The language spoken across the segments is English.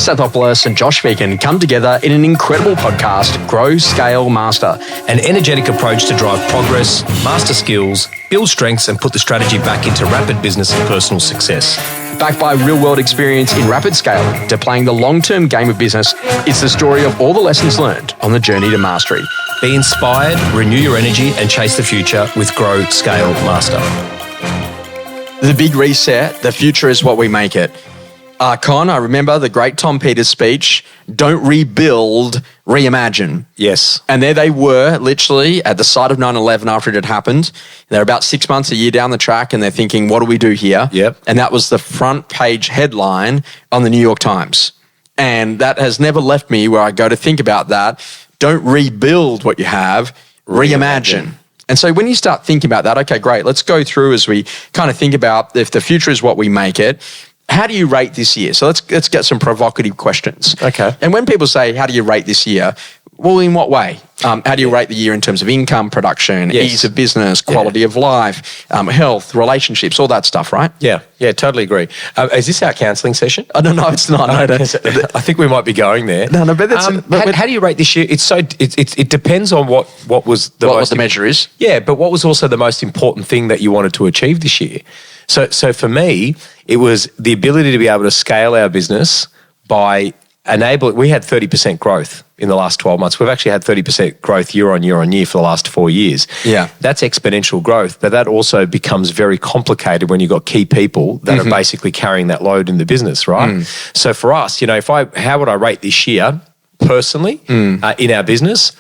Stathopoulos and Josh Phegan come together in an incredible podcast, Grow, Scale, Master. An energetic approach to drive progress, master skills, build strengths and put the strategy back into rapid business and personal success. Backed by real-world experience in rapid scaling to playing the long-term game of business, it's the story of all the lessons learned on the journey to mastery. Be inspired, renew your energy and chase the future with Grow, Scale, Master. The big reset, the future is what we make it. Con, I remember the great Tom Peters speech, don't rebuild, reimagine. Yes. And there they were, literally, at the site of 9/11 after it had happened. They're about 6 months, a year down the track, and they're thinking, what do we do here? Yep. And that was the front page headline on the New York Times. And that has never left me where I go to think about that. Don't rebuild what you have, reimagine. And so when you start thinking about that, okay, great, let's go through as we kind of think about if the future is what we make it. How do you rate this year? So let's get some provocative questions. Okay. And when people say, how do you rate this year? Well, in what way? How do you rate the year in terms of income, production, ease of business, quality of life, health, relationships, all that stuff, right? Yeah, totally agree. Is this our counselling session? Oh, no, it's not. I think we might be going there. No, but that's... how do you rate this year? It depends on what was the measure is. Yeah, but what was also the most important thing that you wanted to achieve this year? So for me, it was the ability to be able to scale our business by enabling. We had 30% growth in the last 12 months. We've actually had 30% growth year on year for the last 4 years. Yeah. That's exponential growth, but that also becomes very complicated when you've got key people that are basically carrying that load in the business, right? So for us, how would I rate this year personally in our business?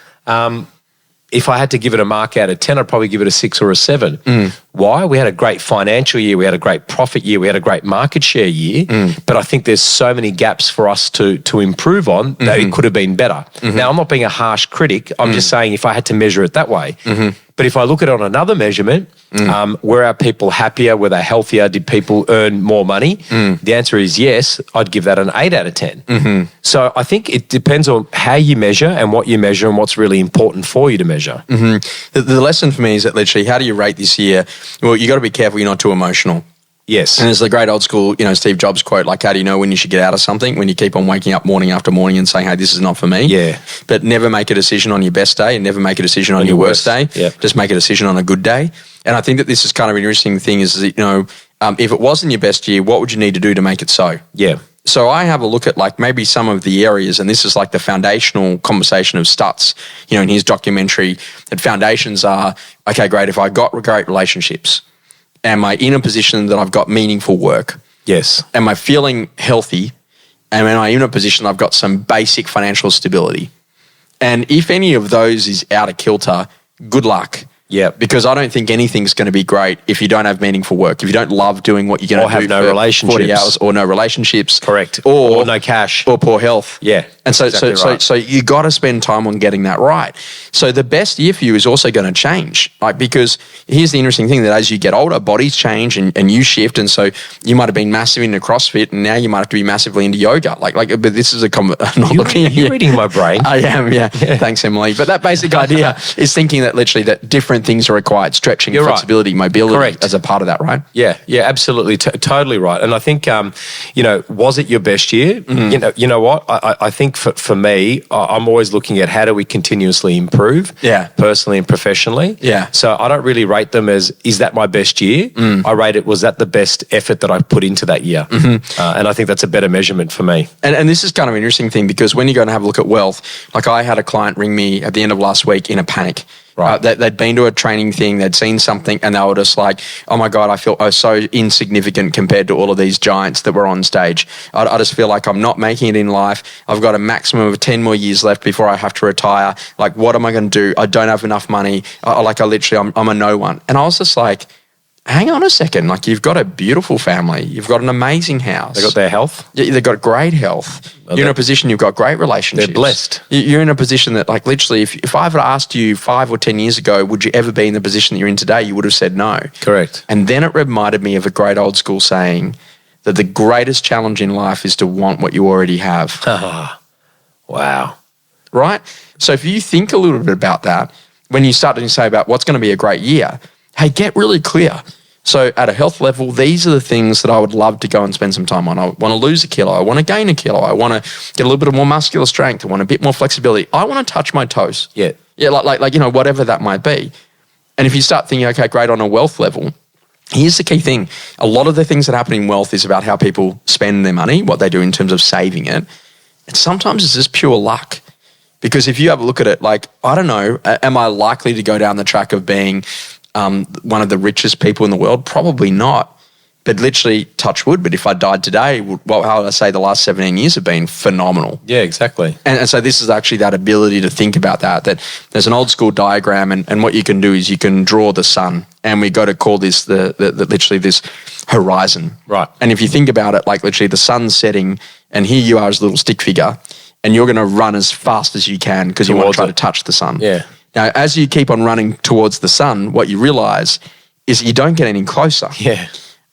If I had to give it a mark out of 10, I'd probably give it a 6 or a 7. Why? We had a great financial year. We had a great profit year. We had a great market share year. But I think there's so many gaps for us to improve on that it could have been better. Now, I'm not being a harsh critic. I'm just saying if I had to measure it that way. But if I look at it on another measurement, were our people happier? Were they healthier? Did people earn more money? The answer is yes. I'd give that an 8 out of 10. So I think it depends on how you measure and what you measure and what's really important for you to measure. The lesson for me is that literally, how do you rate this year? Well, you got to be careful you're not too emotional. Yes. And there's the great old school, Steve Jobs quote, like, how do you know when you should get out of something? When you keep on waking up morning after morning and saying, hey, this is not for me. Yeah. But never make a decision on your best day and never make a decision on your worst day. Yeah. Just make a decision on a good day. And I think that this is kind of an interesting thing is that, if it wasn't your best year, what would you need to do to make it so? Yeah. So I have a look at like maybe some of the areas, and this is like the foundational conversation of Stutz, in his documentary, that foundations are, okay, great, if I got great relationships, am I in a position that I've got meaningful work? Yes. Am I feeling healthy? And am I in a position I've got some basic financial stability? And if any of those is out of kilter, good luck. Yeah. Because I don't think anything's going to be great if you don't have meaningful work, if you don't love doing what you're going to do have no for relationships. 40 hours or no relationships. Correct. Or no cash. Or poor health. Yeah. And so right. so you got to spend time on getting that right. So the best year for you is also going to change, because here's the interesting thing, that as you get older, bodies change and you shift. And so you might have been massive into CrossFit and now you might have to be massively into yoga. But this is You're reading my brain. I am, yeah. Thanks, Emily. But that basic idea is thinking that literally that different things are required, stretching, flexibility, mobility. Correct. As a part of that, right? Yeah, absolutely. Totally right. And I think, was it your best year? You know what? I think for me, I'm always looking at how do we continuously improve, personally and professionally. Yeah. So I don't really rate them as, is that my best year? I rate it, was that the best effort that I put into that year? And I think that's a better measurement for me. And this is kind of an interesting thing, because when you go and have a look at wealth, like I had a client ring me at the end of last week in a panic. Right. They'd been to a training thing, they'd seen something, and they were just like, oh my God, I feel so insignificant compared to all of these giants that were on stage. I just feel like I'm not making it in life. I've got a maximum of 10 more years left before I have to retire. Like, what am I going to do? I don't have enough money. I'm a no one. And I was just like, hang on a second. Like, you've got a beautiful family. You've got an amazing house. They got their health? Yeah, they've got great health. You're in a position, you've got great relationships. They're blessed. You're in a position that, like, literally, if I ever asked you 5 or 10 years ago, would you ever be in the position that you're in today, you would have said no. Correct. And then it reminded me of a great old school saying that the greatest challenge in life is to want what you already have. Wow. Right? So if you think a little bit about that, when you start to say about what's going to be a great year, hey, get really clear. So at a health level, these are the things that I would love to go and spend some time on. I want to lose a kilo. I want to gain a kilo. I want to get a little bit of more muscular strength. I want a bit more flexibility. I want to touch my toes. Yeah. Yeah, like whatever that might be. And if you start thinking, okay, great, on a wealth level, here's the key thing. A lot of the things that happen in wealth is about how people spend their money, what they do in terms of saving it. And sometimes it's just pure luck. Because if you have a look at it, like, I don't know, am I likely to go down the track of being one of the richest people in the world? Probably not. But literally, touch wood, but if I died today, how would I say the last 17 years have been phenomenal? Yeah, exactly. And so this is actually that ability to think about that there's an old school diagram, and what you can do is you can draw the sun, and we got to call this the literally this horizon. Right. And if you think about it, like literally the sun's setting, and here you are as a little stick figure, and you're going to run as fast as you can because you want to try to touch the sun. Yeah. Now, as you keep on running towards the sun, what you realize is you don't get any closer. Yeah.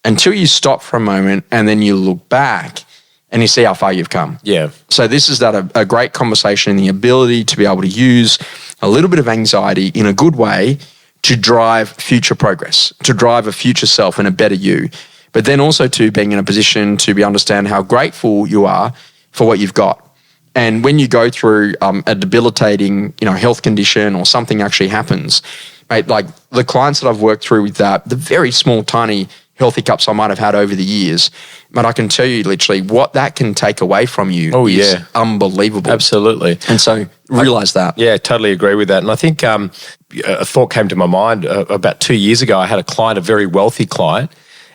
Until you stop for a moment and then you look back and you see how far you've come. Yeah. So this is a great conversation, the ability to be able to use a little bit of anxiety in a good way to drive future progress, to drive a future self and a better you, but then also to being in a position to understand how grateful you are for what you've got. And when you go through a debilitating, health condition or something actually happens, mate, like the clients that I've worked through with that, the very small, tiny health hiccups I might have had over the years, but I can tell you literally what that can take away from you is unbelievable. Absolutely. And so realize that. Yeah, totally agree with that. And I think a thought came to my mind about 2 years ago. I had a client, a very wealthy client,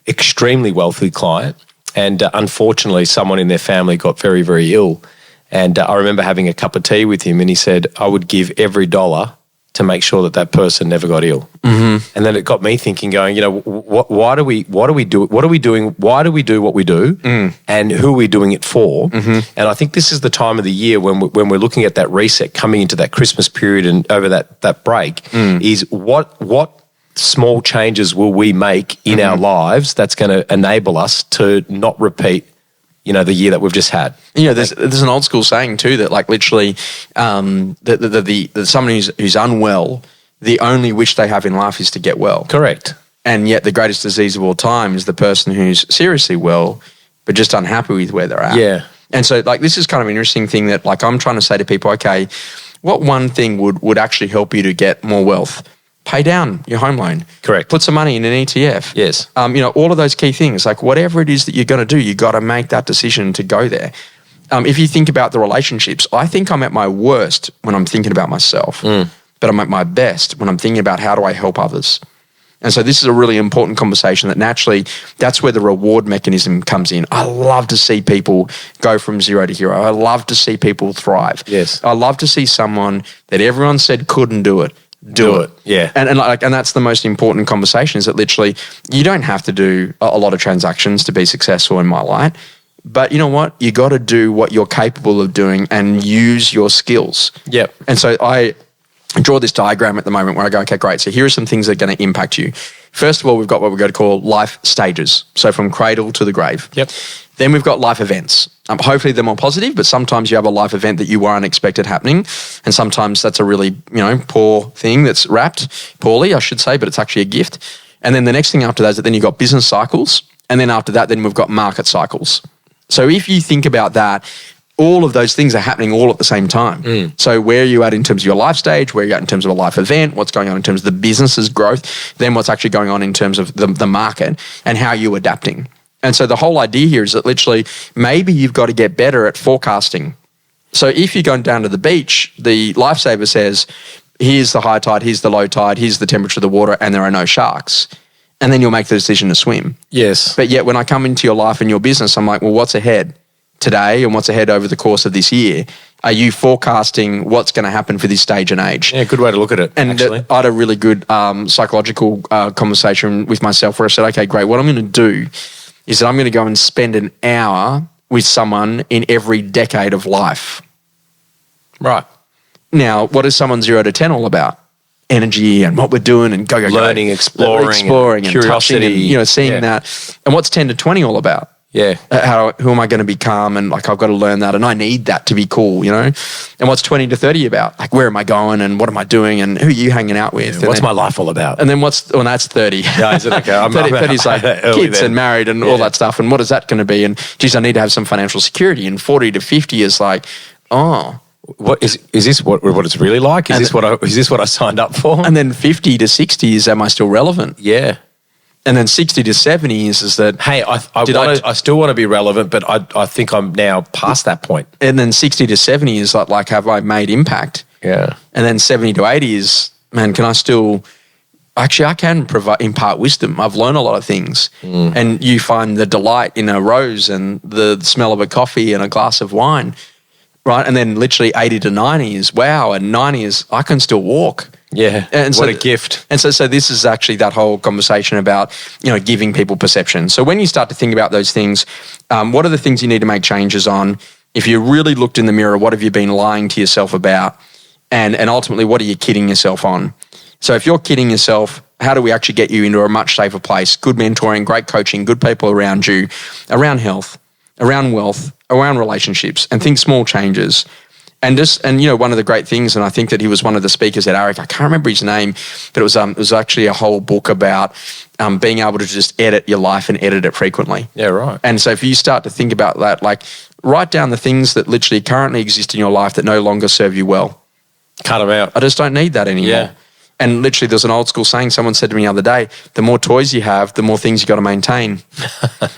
extremely wealthy client, and unfortunately someone in their family got very, very ill. And I remember having a cup of tea with him, and he said, I would give every dollar to make sure that person never got ill. Mm-hmm. And then it got me thinking, going, why do we do what we do, and who are we doing it for? Mm-hmm. And I think this is the time of the year when we're looking at that reset, coming into that Christmas period and over that break, is what small changes will we make in our lives that's going to enable us to not repeat the year that we've just had. There's an old school saying too that like literally that someone who's unwell, the only wish they have in life is to get well. Correct. And yet the greatest disease of all time is the person who's seriously well but just unhappy with where they're at. Yeah. And so like this is kind of an interesting thing that like I'm trying to say to people, okay, what one thing would actually help you to get more wealth? Pay down your home loan. Correct. Put some money in an ETF. Yes. All of those key things, like whatever it is that you're going to do, you got to make that decision to go there. If you think about the relationships, I think I'm at my worst when I'm thinking about myself, but I'm at my best when I'm thinking about how do I help others. And so this is a really important conversation that naturally, that's where the reward mechanism comes in. I love to see people go from zero to hero. I love to see people thrive. Yes. I love to see someone that everyone said couldn't do it. Do it. Yeah. And that's the most important conversation is that literally you don't have to do a lot of transactions to be successful in my light. But you know what? You got to do what you're capable of doing and use your skills. Yep. And so I draw this diagram at the moment where I go, okay, great. So here are some things that are going to impact you. First of all, we've got what we're going to call life stages. So from cradle to the grave. Yep. Then we've got life events. Hopefully they're more positive, but sometimes you have a life event that you weren't expected happening. And sometimes that's a really, poor thing that's wrapped poorly, I should say, but it's actually a gift. And then the next thing after that is that then you've got business cycles. And then after that, then we've got market cycles. So if you think about that, all of those things are happening all at the same time. So where are you at in terms of your life stage, where are you at in terms of a life event, what's going on in terms of the business's growth, then what's actually going on in terms of the market and how you're adapting. And so the whole idea here is that literally maybe you've got to get better at forecasting. So if you're going down to the beach, the lifesaver says, here's the high tide, here's the low tide, here's the temperature of the water, and there are no sharks. And then you'll make the decision to swim. Yes. But yet when I come into your life and your business, I'm like, well, what's ahead today and what's ahead over the course of this year? Are you forecasting what's going to happen for this stage and age? Yeah, good way to look at it, and actually. I had a really good psychological conversation with myself where I said, okay, great, what I'm going to do is that I'm going to go and spend an hour with someone in every decade of life. Right. Now, what is someone 0 to 10 all about? Energy and what we're doing and go. Learning, exploring and curiosity, touching and, seeing that. And what's 10 to 20 all about? Yeah. Who am I going to become? And like, I've got to learn that. And I need that to be cool, you know? And what's 20 to 30 about? Like, where am I going and what am I doing and who are you hanging out with? Yeah, what's my life all about? And then that's 30. Yeah, is it okay? 30's like kids and married and all that stuff. And what is that going to be? And geez, I need to have some financial security. And 40 to 50 is like, what is this what it's really like? Is this what I signed up for? And then 50 to 60 is, am I still relevant? Yeah. And then 60 to 70 is that, hey, I still want to be relevant, but I think I'm now past that point. And then 60 to 70 is like have I made impact? Yeah. And then 70 to 80 is, man, can I still, actually I can impart wisdom. I've learned a lot of things. And you find the delight in a rose and the smell of a coffee and a glass of wine, right? And then literally 80 to 90 is, wow, and 90 is, I can still walk. Yeah, and what a gift. And so this is actually that whole conversation about, giving people perception. So when you start to think about those things, what are the things you need to make changes on? If you really looked in the mirror, what have you been lying to yourself about? And ultimately, what are you kidding yourself on? So if you're kidding yourself, how do we actually get you into a much safer place? Good mentoring, great coaching, good people around you, around health, around wealth, around relationships, and think small changes. And one of the great things, and I think that he was one of the speakers at ARIC, I can't remember his name, but it was actually a whole book about being able to just edit your life and edit it frequently. Yeah, right. And so if you start to think about that, like write down the things that literally currently exist in your life that no longer serve you well. Cut them out. I just don't need that anymore. Yeah. And literally there's an old school saying, someone said to me the other day, the more toys you have, the more things you got to maintain.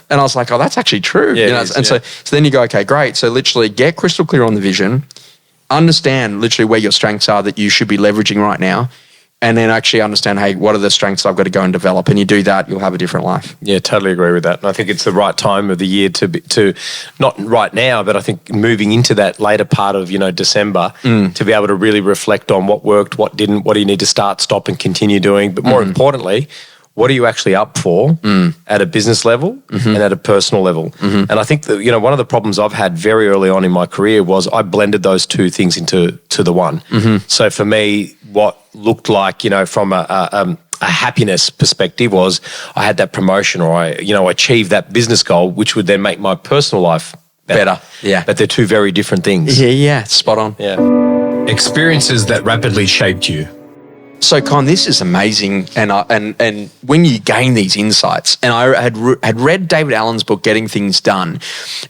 And I was like, oh, that's actually true. Yeah, So then you go, okay, great. So literally get crystal clear on the vision, understand literally where your strengths are that you should be leveraging right now, and then actually understand, hey, what are the strengths I've got to go and develop? And you do that, you'll have a different life. Yeah, totally agree with that. And I think it's the right time of the year to not right now, but I think moving into that later part of, December, to be able to really reflect on what worked, what didn't, what do you need to start, stop and continue doing. But more importantly, what are you actually up for at a business level and at a personal level? And I think that, one of the problems I've had very early on in my career was I blended those two things into the one. So for me, what looked like, from a happiness perspective was I had that promotion or I achieved that business goal, which would then make my personal life better. Yeah. But they're two very different things. Yeah, spot on. Yeah. Experiences that rapidly shaped you. So, Con, this is amazing, and when you gain these insights, and I had read David Allen's book, Getting Things Done,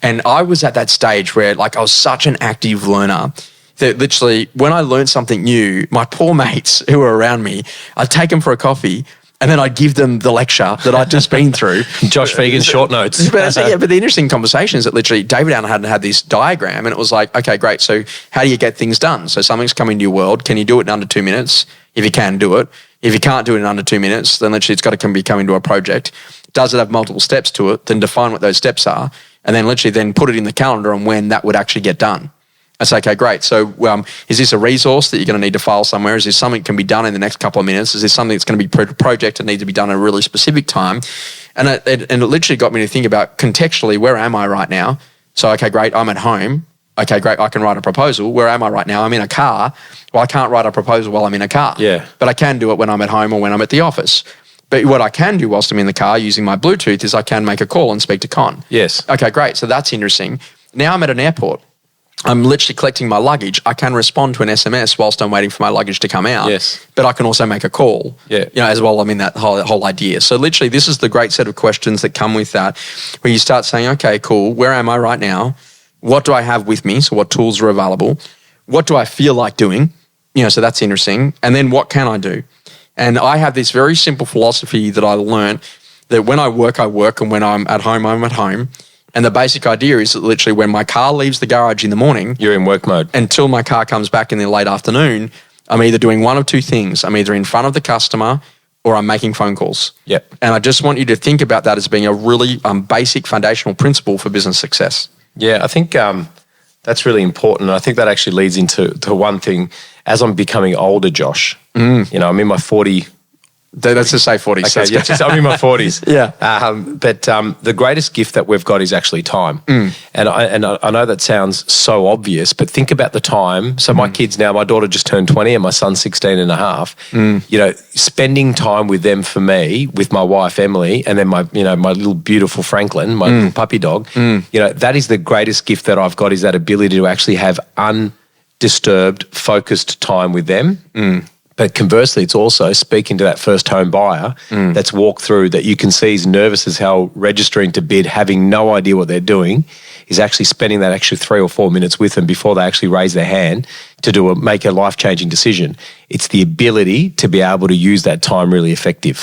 and I was at that stage where, I was such an active learner that literally, when I learned something new, my poor mates who were around me, I'd take them for a coffee, and then I'd give them the lecture that I'd just been through. Josh Phegan's short notes. But the interesting conversation is that literally David Allen had this diagram, and it was like, okay, great, so how do you get things done? So something's come into your world. Can you do it in under 2 minutes? If you can, do it. If you can't do it in under 2 minutes, then literally it's got to be coming to a project. Does it have multiple steps to it? Then define what those steps are, and then literally then put it in the calendar on when that would actually get done. I say, okay, great. So is this a resource that you're going to need to file somewhere? Is this something that can be done in the next couple of minutes? Is this something that's going to be a project that needs to be done at a really specific time? And it literally got me to think about contextually, where am I right now? So, okay, great, I'm at home. Okay, great, I can write a proposal. Where am I right now? I'm in a car. Well, I can't write a proposal while I'm in a car. Yeah. But I can do it when I'm at home or when I'm at the office. But what I can do whilst I'm in the car using my Bluetooth is I can make a call and speak to Con. Yes. Okay, great. So that's interesting. Now I'm at an airport. I'm literally collecting my luggage. I can respond to an SMS whilst I'm waiting for my luggage to come out. Yes. But I can also make a call. Yeah. As well. I mean, that whole idea. So literally, this is the great set of questions that come with that, where you start saying, okay, cool, where am I right now? What do I have with me? So what tools are available? What do I feel like doing? So that's interesting. And then what can I do? And I have this very simple philosophy that I learned that when I work, and when I'm at home, I'm at home. And the basic idea is that literally when my car leaves the garage in the morning, you're in work mode. Until my car comes back in the late afternoon, I'm either doing one of two things. I'm either in front of the customer or I'm making phone calls. Yep. And I just want you to think about that as being a really basic foundational principle for business success. Yeah, I think that's really important. I think that actually leads into one thing. As I'm becoming older, Josh, I'm in my 40 Let's just say 40s. Okay, yeah, I'm in my 40s. Yeah. But the greatest gift that we've got is actually time. And I know that sounds so obvious, but think about the time. So my kids now, my daughter just turned 20 and my son's 16 and a half. You know, spending time with them for me, with my wife, Emily, and then my little beautiful Franklin, my little puppy dog, you know, that is the greatest gift that I've got, is that ability to actually have undisturbed, focused time with them. But conversely, it's also speaking to that first home buyer that's walked through, that you can see is nervous as hell, registering to bid, having no idea what they're doing, is actually spending that extra 3 or 4 minutes with them before they actually raise their hand to make a life-changing decision. It's the ability to be able to use that time really effective.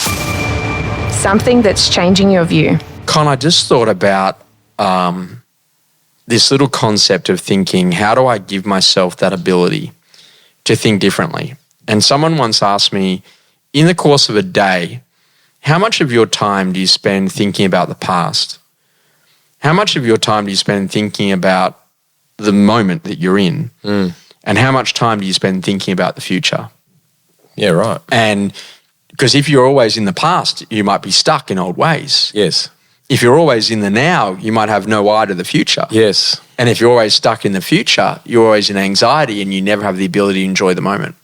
Something that's changing your view. Con, I just thought about this little concept of thinking, how do I give myself that ability to think differently? And someone once asked me, in the course of a day, how much of your time do you spend thinking about the past? How much of your time do you spend thinking about the moment that you're in? And how much time do you spend thinking about the future? Yeah, right. And because if you're always in the past, you might be stuck in old ways. Yes. If you're always in the now, you might have no eye to the future. Yes. And if you're always stuck in the future, you're always in anxiety and you never have the ability to enjoy the moment.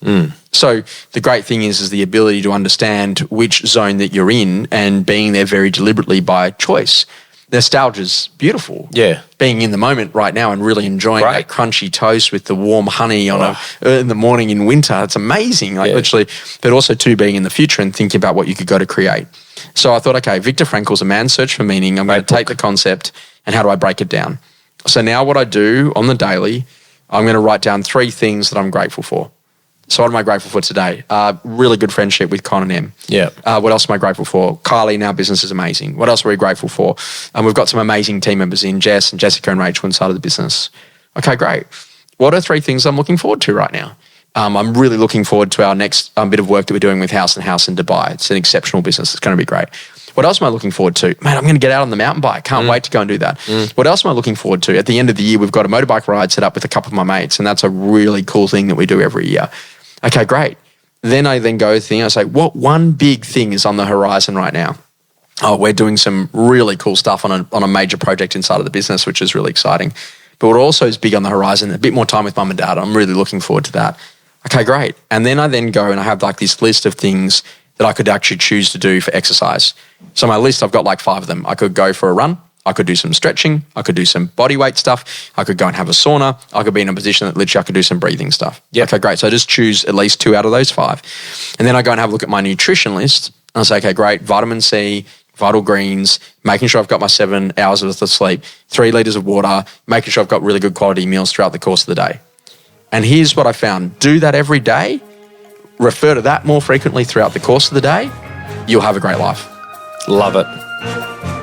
So the great thing is the ability to understand which zone that you're in and being there very deliberately by choice. Nostalgia's beautiful. Yeah. Being in the moment right now and really enjoying that crunchy toast with the warm honey in the morning in winter. It's amazing, literally. But also too, being in the future and thinking about what you could go to create. So I thought, okay, Viktor Frankl's A Man's Search for Meaning. I'm going to take the concept and how do I break it down? So now what I do on the daily, I'm going to write down 3 things that I'm grateful for. So what am I grateful for today? Really good friendship with Con and Em. Yeah. What else am I grateful for? Kylie in our business is amazing. What else are we grateful for? We've got some amazing team members in Jess and Jessica and Rachel inside of the business. Okay, great. What are 3 things I'm looking forward to right now? I'm really looking forward to our next bit of work that we're doing with House & House in Dubai. It's an exceptional business. It's going to be great. What else am I looking forward to? Man, I'm going to get out on the mountain bike. Can't wait to go and do that. What else am I looking forward to? At the end of the year, we've got a motorbike ride set up with a couple of my mates, and that's a really cool thing that we do every year. Okay, great. Then I go I say, what one big thing is on the horizon right now? Oh, we're doing some really cool stuff on a major project inside of the business, which is really exciting. But what also is big on the horizon, a bit more time with mum and dad. I'm really looking forward to that. Okay, great. And then I go and I have this list of things that I could actually choose to do for exercise. So my list, I've got 5 of them. I could go for a run. I could do some stretching. I could do some body weight stuff. I could go and have a sauna. I could be in a position that literally I could do some breathing stuff. Yeah. Okay, great. So I just choose at least 2 out of those 5. And then I go and have a look at my nutrition list. And I say, okay, great. Vitamin C, vital greens, making sure I've got my 7 hours worth of sleep, 3 litres of water, making sure I've got really good quality meals throughout the course of the day. And here's what I found. Do that every day. Refer to that more frequently throughout the course of the day. You'll have a great life. Love it.